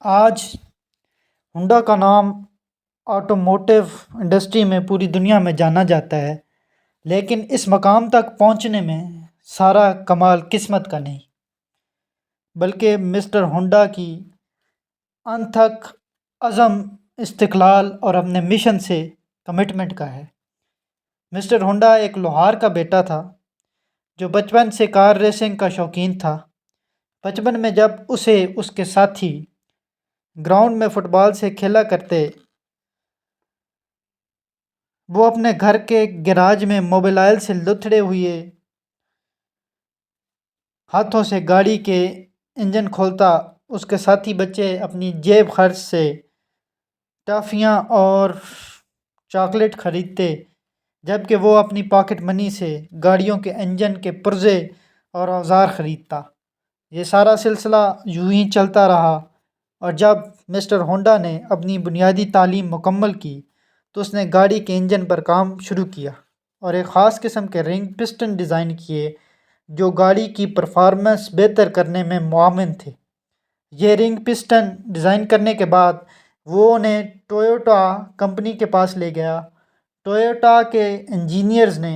آج ہونڈا کا نام آٹوموٹیو انڈسٹری میں پوری دنیا میں جانا جاتا ہے، لیکن اس مقام تک پہنچنے میں سارا کمال قسمت کا نہیں، بلکہ مسٹر ہونڈا کی انتھک عزم، استقلال اور اپنے مشن سے کمٹمنٹ کا ہے۔ مسٹر ہونڈا ایک لوہار کا بیٹا تھا جو بچپن سے کار ریسنگ کا شوقین تھا۔ بچپن میں جب اسے اس کے ساتھی گراؤنڈ میں فٹ بال سے کھیلا کرتے، وہ اپنے گھر کے گیراج میں موبائل سے لتھڑے ہوئے ہاتھوں سے گاڑی کے انجن کھولتا، اس کے ساتھی بچے اپنی جیب خرچ سے ٹافیاں اور چاکلیٹ خریدتے، جبکہ وہ اپنی پاکٹ منی سے گاڑیوں کے انجن کے پرزے اور اوزار خریدتا۔ یہ سارا سلسلہ یوں ہی چلتا رہا، اور جب مسٹر ہونڈا نے اپنی بنیادی تعلیم مکمل کی تو اس نے گاڑی کے انجن پر کام شروع کیا اور ایک خاص قسم کے رنگ پسٹن ڈیزائن کیے جو گاڑی کی پرفارمنس بہتر کرنے میں معاون تھے۔ یہ رنگ پسٹن ڈیزائن کرنے کے بعد وہ انہیں ٹویوٹا کمپنی کے پاس لے گیا۔ ٹویوٹا کے انجینئرز نے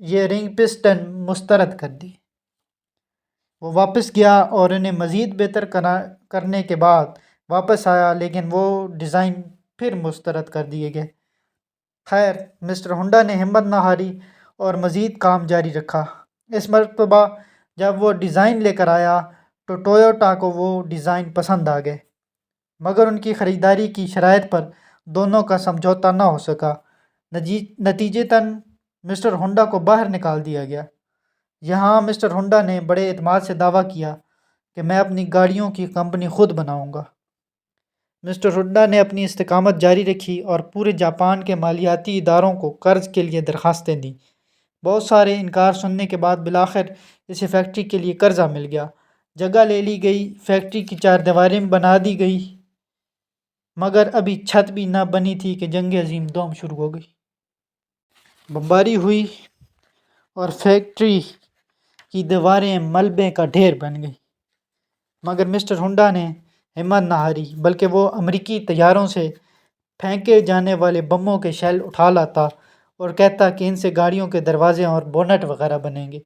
یہ رنگ پسٹن مسترد کر دی۔ وہ واپس گیا اور انہیں مزید بہتر کرنے کے بعد واپس آیا، لیکن وہ ڈیزائن پھر مسترد کر دیے گئے۔ خیر، مسٹر ہونڈا نے ہمت نہ ہاری اور مزید کام جاری رکھا۔ اس مرتبہ جب وہ ڈیزائن لے کر آیا تو ٹویوٹا کو وہ ڈیزائن پسند آ گئے، مگر ان کی خریداری کی شرائط پر دونوں کا سمجھوتا نہ ہو سکا۔ نتیجتاً مسٹر ہونڈا کو باہر نکال دیا گیا۔ یہاں مسٹر ہونڈا نے بڑے اعتماد سے دعویٰ کیا کہ میں اپنی گاڑیوں کی کمپنی خود بناؤں گا۔ مسٹر ہونڈا نے اپنی استقامت جاری رکھی اور پورے جاپان کے مالیاتی اداروں کو قرض کے لیے درخواستیں دیں۔ بہت سارے انکار سننے کے بعد بالآخر اسے فیکٹری کے لیے قرضہ مل گیا، جگہ لے لی گئی، فیکٹری کی چار دیواریں بنا دی گئی، مگر ابھی چھت بھی نہ بنی تھی کہ جنگ عظیم دوم شروع ہو گئی۔ بمباری ہوئی اور فیکٹری کی دیواریں ملبے کا ڈھیر بن گئیں، مگر مسٹر ہونڈا نے ہمت نہ ہاری، بلکہ وہ امریکی طیاروں سے پھینکے جانے والے بموں کے شیل اٹھا لاتا اور کہتا کہ ان سے گاڑیوں کے دروازے اور بونٹ وغیرہ بنیں گے۔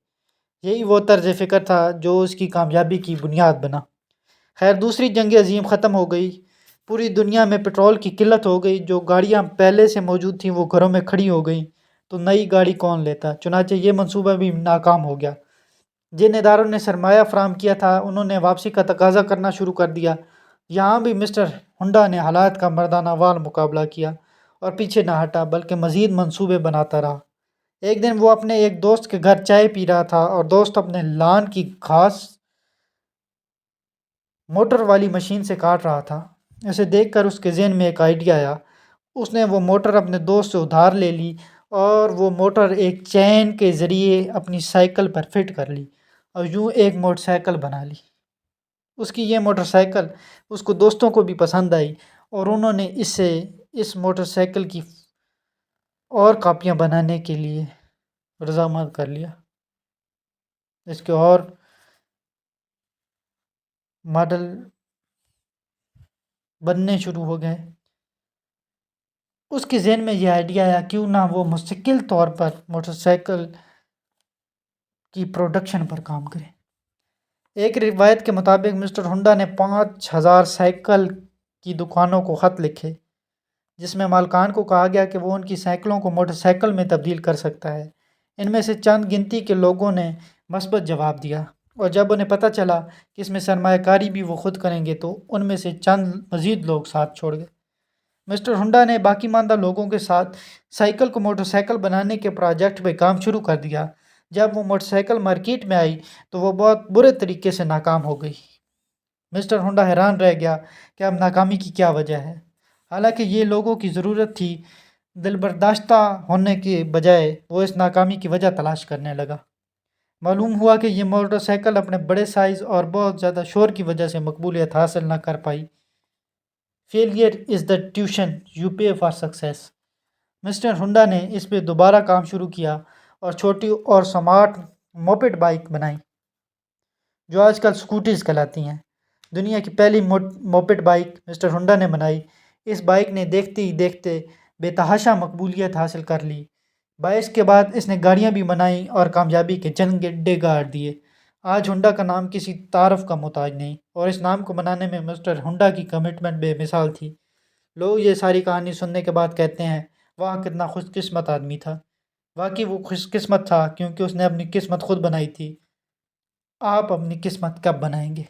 یہی وہ طرز فکر تھا جو اس کی کامیابی کی بنیاد بنا۔ خیر، دوسری جنگ عظیم ختم ہو گئی، پوری دنیا میں پٹرول کی قلت ہو گئی، جو گاڑیاں پہلے سے موجود تھیں وہ گھروں میں کھڑی ہو گئیں، تو نئی گاڑی کون لیتا؟ چنانچہ یہ منصوبہ بھی ناکام ہو گیا۔ جن اداروں نے سرمایہ فراہم کیا تھا انہوں نے واپسی کا تقاضا کرنا شروع کر دیا۔ یہاں بھی مسٹر ہونڈا نے حالات کا مردانہ وار مقابلہ کیا اور پیچھے نہ ہٹا، بلکہ مزید منصوبے بناتا رہا۔ ایک دن وہ اپنے ایک دوست کے گھر چائے پی رہا تھا اور دوست اپنے لان کی گھاس موٹر والی مشین سے کاٹ رہا تھا۔ اسے دیکھ کر اس کے ذہن میں ایک آئیڈیا آیا۔ اس نے وہ موٹر اپنے دوست سے ادھار لے لی اور وہ موٹر ایک چین کے ذریعے اپنی سائیکل پر فٹ کر لی اور یوں ایک موٹر سائیکل بنا لی۔ اس کی یہ موٹر سائیکل اس کو دوستوں کو بھی پسند آئی اور انہوں نے اس موٹر سائیکل کی اور کاپیاں بنانے کے لیے رضامند کر لیا۔ اس کے اور ماڈل بننے شروع ہو گئے۔ اس کے ذہن میں یہ آئیڈیا آیا، کیوں نہ وہ مستقل طور پر موٹر سائیکل کی پروڈکشن پر کام کرے۔ ایک روایت کے مطابق مسٹر ہونڈا نے 5000 سائیکل کی دکانوں کو خط لکھے، جس میں مالکان کو کہا گیا کہ وہ ان کی سائیکلوں کو موٹر سائیکل میں تبدیل کر سکتا ہے۔ ان میں سے چند گنتی کے لوگوں نے مثبت جواب دیا، اور جب انہیں پتہ چلا کہ اس میں سرمایہ کاری بھی وہ خود کریں گے تو ان میں سے چند مزید لوگ ساتھ چھوڑ گئے۔ مسٹر ہونڈا نے باقی ماندہ لوگوں کے ساتھ سائیکل کو موٹر سائیکل بنانے کے پروجیکٹ پہ کام شروع کر دیا۔ جب وہ موٹر سائیکل مارکیٹ میں آئی تو وہ بہت برے طریقے سے ناکام ہو گئی۔ مسٹر ہونڈا حیران رہ گیا کہ اب ناکامی کی کیا وجہ ہے، حالانکہ یہ لوگوں کی ضرورت تھی۔ دل برداشتہ ہونے کے بجائے وہ اس ناکامی کی وجہ تلاش کرنے لگا۔ معلوم ہوا کہ یہ موٹر سائیکل اپنے بڑے سائز اور بہت زیادہ شور کی وجہ سے مقبولیت حاصل نہ کر پائی۔ Failure is the tuition you pay for success. Mister Honda نے اس پہ دوبارہ کام شروع کیا اور چھوٹی اور سمارٹ موپڈ بائک بنائی جو آج کل سکوٹیز کہلاتی ہیں۔ دنیا کی پہلی موپڈ بائک مسٹر ہنڈا نے بنائی۔ اس بائک نے دیکھتے ہی دیکھتے بے تحاشا مقبولیت حاصل کر لی۔ 22 کے بعد اس نے گاڑیاں بھی بنائیں اور کامیابی کے چند گڈھے گاڑ دیے۔ آج ہنڈا کا نام کسی تعارف کا محتاج نہیں، اور اس نام کو بنانے میں مسٹر ہنڈا کی کمٹمنٹ بے مثال تھی۔ لوگ یہ ساری کہانی سننے کے بعد کہتے ہیں واہ کتنا خوش قسمت آدمی تھا۔ واقعی وہ خوش قسمت تھا، کیونکہ اس نے اپنی قسمت خود بنائی تھی۔ آپ اپنی قسمت کب بنائیں گے؟